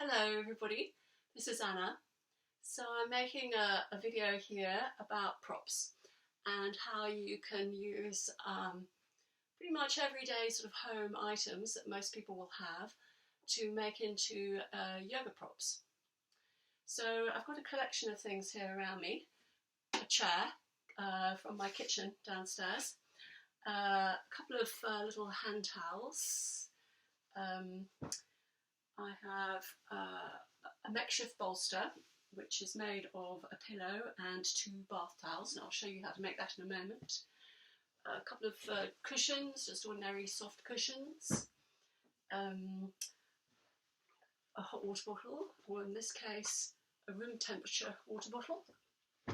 Hello everybody, this is Anna. So I'm making a video here about props and how you can use pretty much everyday sort of home items that most people will have to make into yoga props. So I've got a collection of things here around me. A chair from my kitchen downstairs, a couple of little hand towels. I have a makeshift bolster, which is made of a pillow and 2 bath towels, and I'll show you how to make that in a moment. A couple of cushions, just ordinary soft cushions. A hot water bottle, or in this case, a room temperature water bottle. A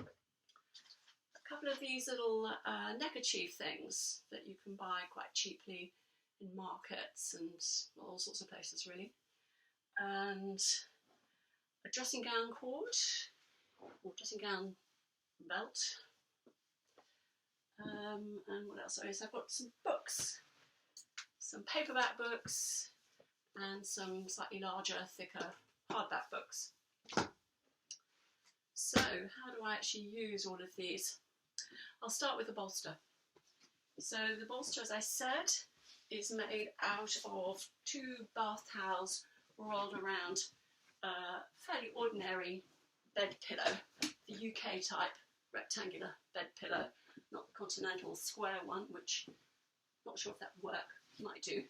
couple of these little neckerchief things that you can buy quite cheaply in markets and all sorts of places really. And a dressing gown cord, or dressing gown belt. And what else? So I've got some books, some paperback books, and some slightly larger, thicker hardback books. So how do I actually use all of these? I'll start with the bolster. So the bolster, as I said, is made out of 2 bath towels rolled around a fairly ordinary bed pillow, the UK type rectangular bed pillow, not the continental square one, which I'm not sure if that would work, might do.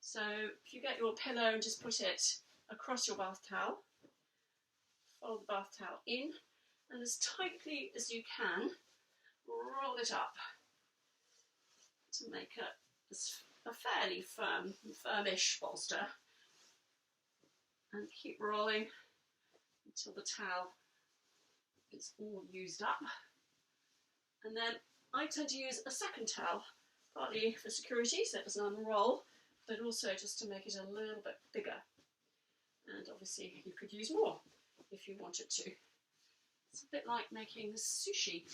So if you get your pillow and just put it across your bath towel, fold the bath towel in, and as tightly as you can, roll it up to make a fairly firmish bolster. And keep rolling until the towel is all used up. And then I tend to use a second towel, partly for security so it doesn't unroll, but also just to make it a little bit bigger. And obviously you could use more if you wanted to. It's a bit like making sushi,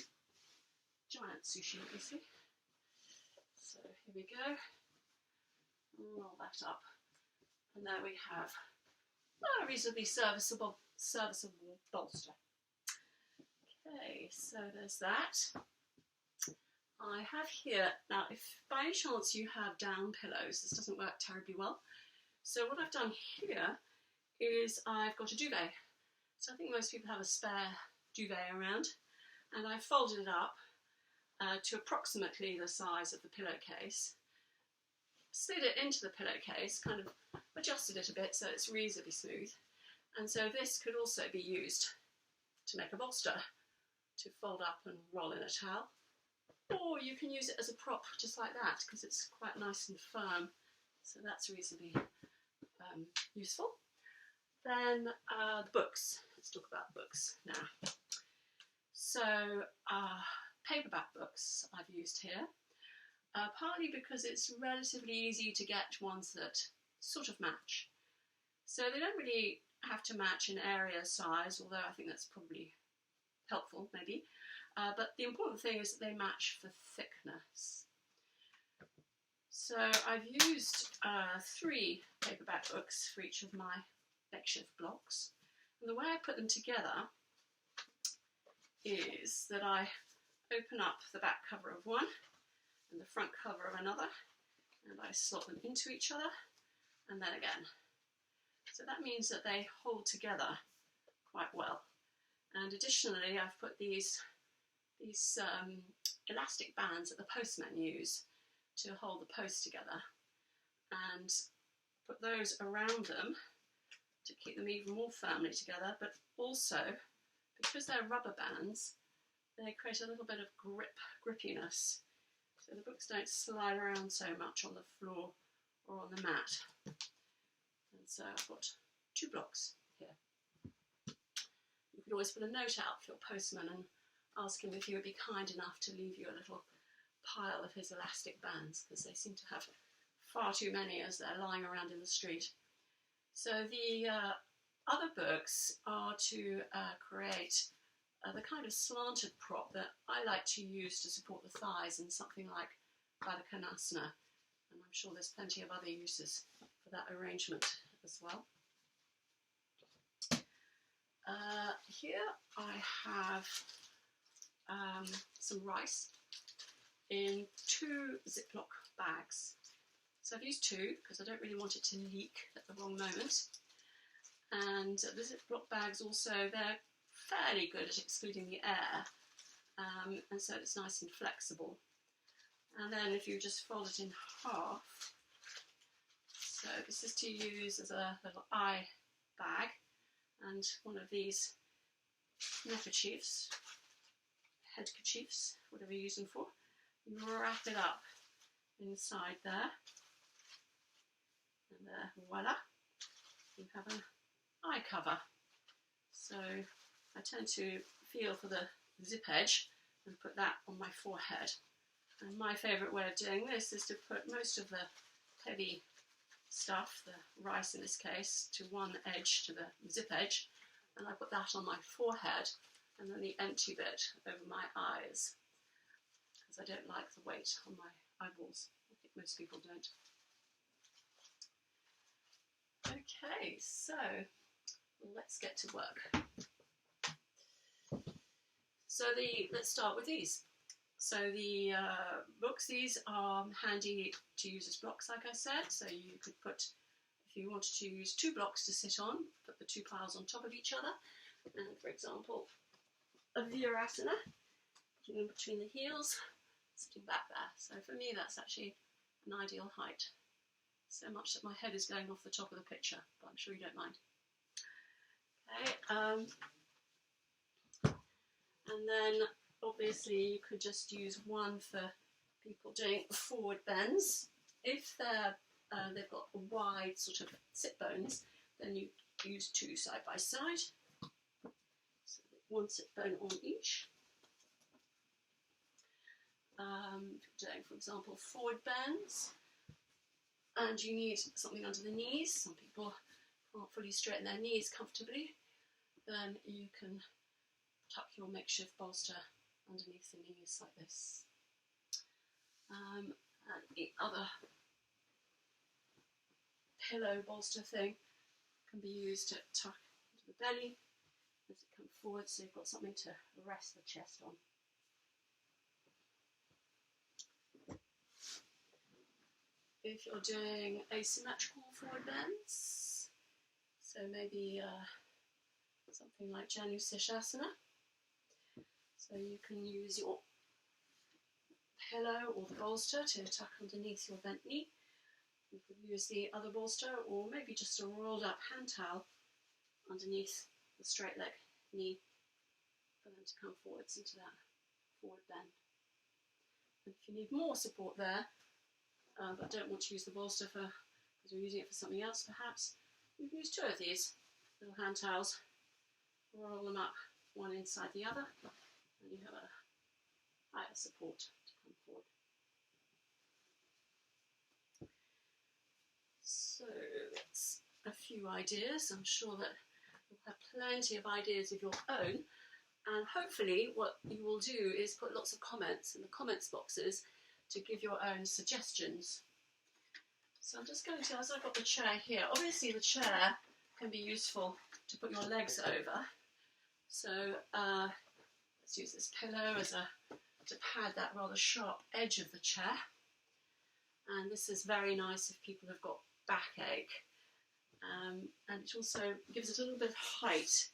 giant sushi, you see. So here we go, roll that up, and there we have a reasonably serviceable bolster. Okay, so there's that. I have here, now if by any chance you have down pillows, this doesn't work terribly well. So what I've done here is I've got a duvet. So I think most people have a spare duvet around, and I've folded it up to approximately the size of the pillowcase. Slid it into the pillowcase, kind of adjusted it a bit so it's reasonably smooth. And so this could also be used to make a bolster, to fold up and roll in a towel. Or you can use it as a prop just like that, because it's quite nice and firm. So that's reasonably useful. Then the books. Let's talk about books now. So paperback books I've used here. Partly because it's relatively easy to get ones that sort of match. So they don't really have to match in area size, although I think that's probably helpful maybe. But the important thing is that they match for thickness. So I've used 3 paperback books for each of my makeshift blocks. And the way I put them together is that I open up the back cover of one and the front cover of another, and I slot them into each other, and then again. So that means that they hold together quite well. And additionally, I've put these elastic bands that the postmen use to hold the post together, and put those around them to keep them even more firmly together, but also, because they're rubber bands, they create a little bit of grippiness. So the books don't slide around so much on the floor or on the mat. And so I've got 2 blocks here. You could always put a note out for your postman and ask him if he would be kind enough to leave you a little pile of his elastic bands, because they seem to have far too many as they're lying around in the street. So the other books are to create the kind of slanted prop that I like to use to support the thighs in something like Baddha Konasana, and I'm sure there's plenty of other uses for that arrangement as well. Here I have some rice in 2 Ziploc bags. So I've used 2 because I don't really want it to leak at the wrong moment. And the Ziploc bags also, they're fairly good at excluding the air, and so it's nice and flexible. And then if you just fold it in half, so this is to use as a little eye bag, and one of these neckerchiefs, headkerchiefs, whatever you use them for, you wrap it up inside there, and there, voila, you have an eye cover. So I tend to feel for the zip edge and put that on my forehead. And my favourite way of doing this is to put most of the heavy stuff, the rice in this case, to one edge, to the zip edge, and I put that on my forehead, and then the empty bit over my eyes, because I don't like the weight on my eyeballs. I think most people don't. Okay, so let's get to work. So let's start with these. So the books, these are handy to use as blocks, like I said. So you could put, if you wanted to use 2 blocks to sit on, put the 2 piles on top of each other. And for example, a Virasana, in between the heels, sitting back there. So for me, that's actually an ideal height. So much that my head is going off the top of the picture, but I'm sure you don't mind. Okay, and then obviously you could just use one for people doing forward bends. If they've got wide sort of sit bones, then you use 2 side by side. So 1 sit bone on each. If you're doing, for example, forward bends, and you need something under the knees, some people can't fully straighten their knees comfortably, then you can tuck your makeshift bolster underneath the knees like this. And the other pillow bolster thing can be used to tuck into the belly as it comes forward, so you've got something to rest the chest on. If you're doing asymmetrical forward bends, so maybe something like Janu-Sirsasana, so you can use your pillow or the bolster to tuck underneath your bent knee. You could use the other bolster, or maybe just a rolled up hand towel underneath the straight leg knee for them to come forwards into that forward bend. And if you need more support there, but don't want to use the bolster because you're using it for something else perhaps, you can use 2 of these little hand towels, roll them up one inside the other, and you have a higher support to come forward. So that's a few ideas. I'm sure that you'll have plenty of ideas of your own, and hopefully what you will do is put lots of comments in the comments boxes to give your own suggestions. So I'm just going to, as I've got the chair here, obviously the chair can be useful to put your legs over. So let's use this pillow to pad that rather sharp edge of the chair. And this is very nice if people have got backache. And it also gives it a little bit of height.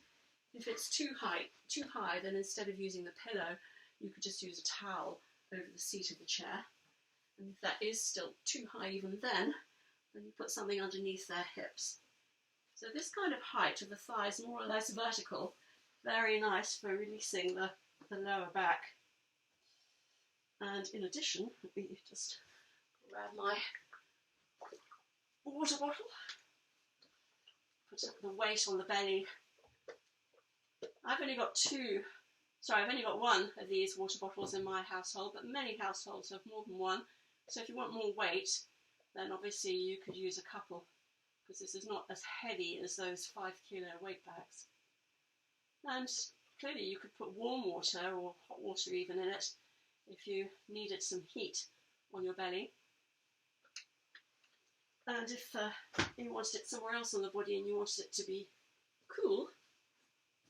If it's too high, then instead of using the pillow, you could just use a towel over the seat of the chair. And if that is still too high even then you put something underneath their hips. So this kind of height of the thighs, more or less vertical, very nice for releasing the lower back. And in addition, let me just grab my water bottle, put the weight on the belly. I've only got 1 of these water bottles in my household, but many households have more than 1. So if you want more weight, then obviously you could use a couple, because this is not as heavy as those 5 kilo weight bags. And clearly you could put warm water or hot water even in it if you needed some heat on your belly. And if you wanted it somewhere else on the body and you wanted it to be cool,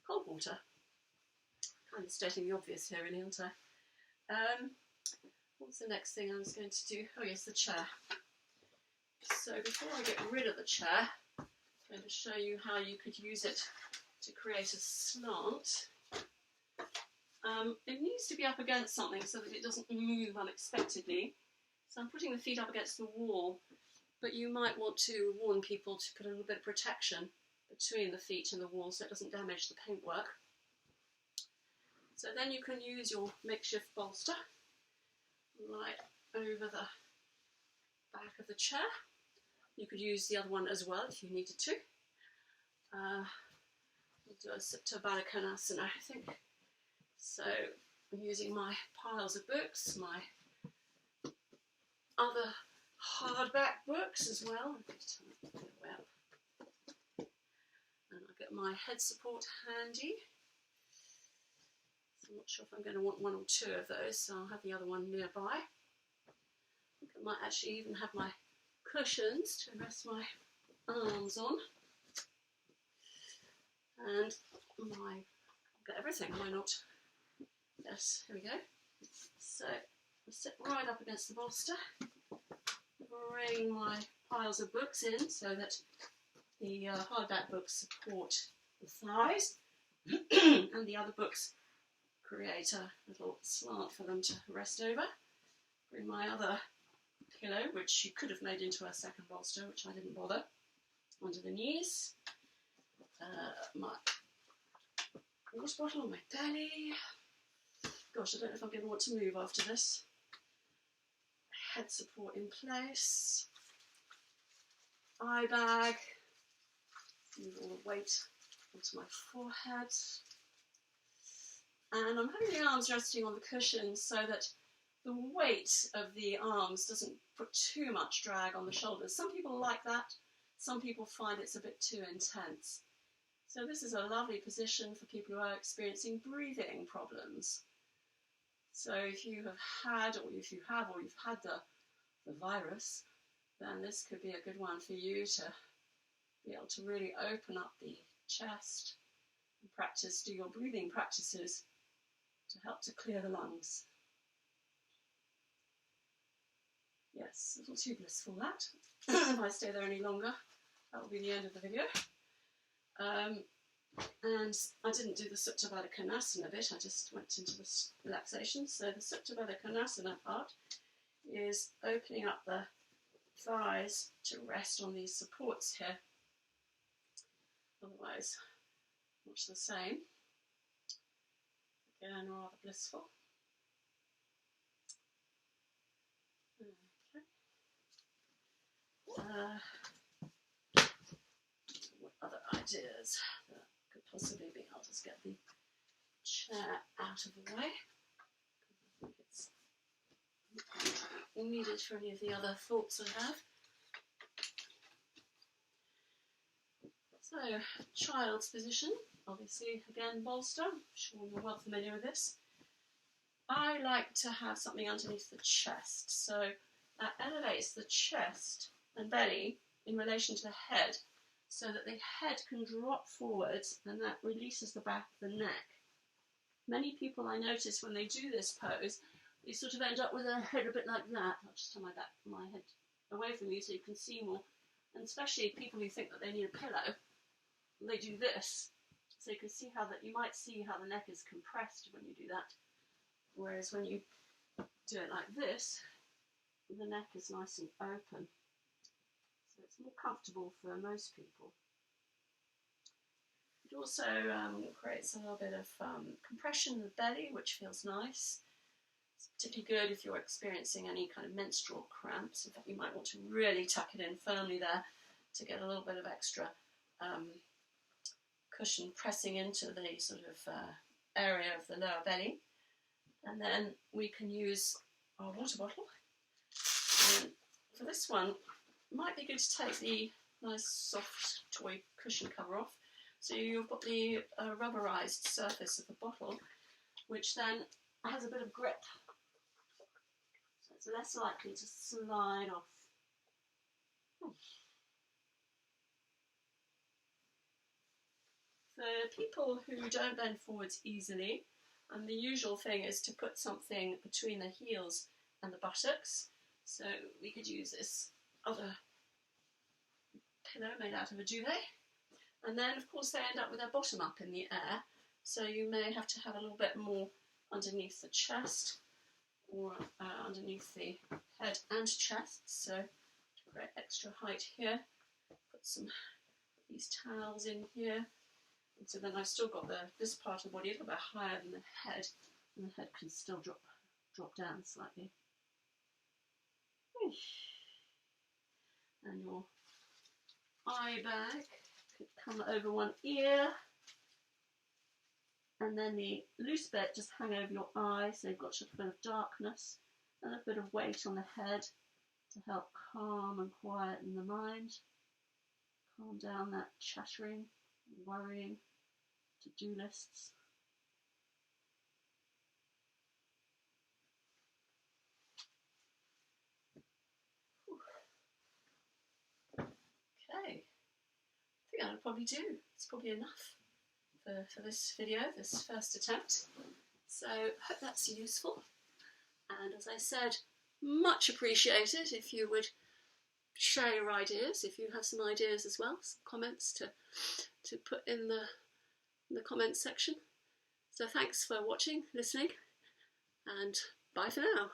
cold water. Kind of stating the obvious here, really, aren't I? What's the next thing I was going to do? Oh yes, the chair. So before I get rid of the chair, I'm going to show you how you could use it to create a slant. It needs to be up against something so that it doesn't move unexpectedly. So I'm putting the feet up against the wall, but you might want to warn people to put a little bit of protection between the feet and the wall so it doesn't damage the paintwork. So then you can use your makeshift bolster right over the back of the chair. You could use the other one as well if you needed to. We'll do a Supta Baddha Konasana, I think. So I'm using my piles of books, my other hardback books as well. And I'll get my head support handy. So I'm not sure if I'm going to want one or two of those, so I'll have the other one nearby. I think I might actually even have my cushions to rest my arms on. And I've got everything, why not? Yes, here we go. So I'll sit right up against the bolster, bring my piles of books in so that the hardback books support the thighs and the other books create a little slant for them to rest over. Bring my other pillow, which you could have made into a second bolster, which I didn't bother, under the knees. My water bottle on my belly. Gosh, I don't know if I'm going to want to move after this. Head support in place. Eye bag. Move all the weight onto my forehead. And I'm having the arms resting on the cushions so that the weight of the arms doesn't put too much drag on the shoulders. Some people like that. Some people find it's a bit too intense. So this is a lovely position for people who are experiencing breathing problems. So if you have had, or if you've had the virus, then this could be a good one for you to be able to really open up the chest and do your breathing practices to help to clear the lungs. Yes, a little too blissful that. If I stay there any longer, that will be the end of the video. And I didn't do the Supta Baddha Konasana bit, I just went into the relaxation. So the Supta Baddha Konasana part is opening up the thighs to rest on these supports here. Otherwise, much the same. Again, rather blissful. Okay. What other ideas that could possibly be? I'll just get the chair out of the way. I think it's not needed for any of the other thoughts I have. So, child's position, obviously, again, bolster. I'm sure you're well familiar with this. I like to have something underneath the chest, so that elevates the chest and belly in relation to the head, so that the head can drop forwards and that releases the back of the neck. Many people I notice when they do this pose, they sort of end up with their head a bit like that. I'll just turn my head away from you so you can see more. And especially people who think that they need a pillow, they do this. So you can see you might see how the neck is compressed when you do that. Whereas when you do it like this, the neck is nice and open. So it's more comfortable for most people. It also creates a little bit of compression in the belly, which feels nice. It's particularly good if you're experiencing any kind of menstrual cramps. In fact, you might want to really tuck it in firmly there to get a little bit of extra cushion pressing into the sort of area of the lower belly. And then we can use our water bottle. And for this one, it might be good to take the nice soft toy cushion cover off. So you've got the rubberized surface of the bottle, which then has a bit of grip. So it's less likely to slide off. For people who don't bend forwards easily, and the usual thing is to put something between the heels and the buttocks. So we could use this other pillow made out of a duvet. And then of course they end up with their bottom up in the air. So you may have to have a little bit more underneath the chest or underneath the head and chest. So to create extra height here, put some of these towels in here. And so then I've still got this part of the body a little bit higher than the head, and the head can still drop down slightly. And your eye bag could come over one ear, and then the loose bit just hang over your eye, so you've got a bit of darkness and a bit of weight on the head to help calm and quieten the mind, calm down that chattering, worrying, to-do lists. Okay, I think that'll probably do. It's probably enough for this video, this first attempt. So hope that's useful. And as I said, much appreciated if you would share your ideas, if you have some ideas as well, some comments to put in the comments section. So thanks for watching, listening, and bye for now.